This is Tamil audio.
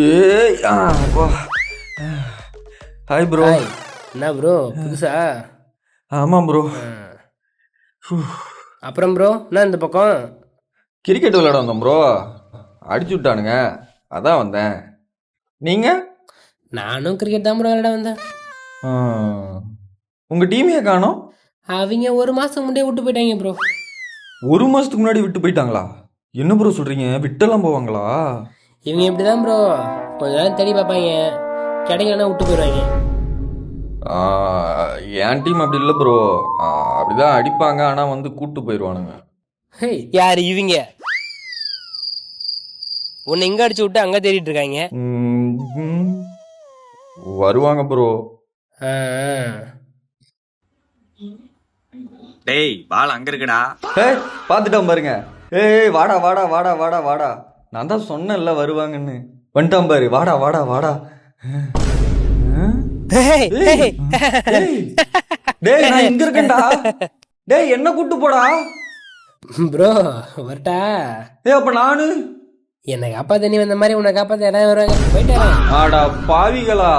ஏய் அப்பா. Hi bro. ஹாய். என்ன ப்ரோ புதுசா? ஆமாம் ப்ரோ. அப்புறம் ப்ரோ என்ன இந்த பக்கம்? கிரிக்கெட் விளையாட வந்தோம் ப்ரோ. அடிச்சு விட்டானுங்க, அதான் வந்தேன். நீங்க? நானும் கிரிக்கெட் தான் ப்ரோ விளையாட வந்தேன். உங்க டீமையே காணோம். அவங்க ஒரு மாதம் முன்னே விட்டு போயிட்டாங்க ப்ரோ. ஒரு மாசத்துக்கு முன்னாடி விட்டு போயிட்டாங்களா? என்ன ப்ரோ சொல்றீங்க? விட்டெல்லாம் போவாங்களா? இவங்க இப்படி தான் ப்ரோ, கொஞ்ச நேரம் தேடி பார்ப்பாங்க, கிடைக்கலன்னா விட்டு போயிடுவாங்க. என் டீம் அப்படி இல்லை ப்ரோ. அப்படிதான் அடிப்பாங்க, ஆனால் வந்து கூட்டு போயிடுவானுங்க. யார் இவங்க? உன்னை இங்கே அடிச்சு விட்டு அங்கே தேடிட்டு இருக்காங்க. வருவாங்க ப்ரோ. டேய் பால் அங்க இருக்குடா. ஏய் பார்த்துட்டான் பாருங்க. ஏய் வாடா வாடா வாடா வாடா வாடா. நான் தான் சொன்னேன்ல வருவாங்கன்னு. வந்துட்டான் பாரு. வாடா வாடா வாடா. டேய் நான் இங்க இருக்கேன்டா. டேய் என்ன கூட்டு போடா ப்ரோ. வரட்டா? ஏய் அப்ப நானு என்னை காப்பாத்த நீ வந்த மாதிரி உன்னை காப்பாத்த இடம் வருவாங்க. போயிட்டு ஆடா பாவிகளா.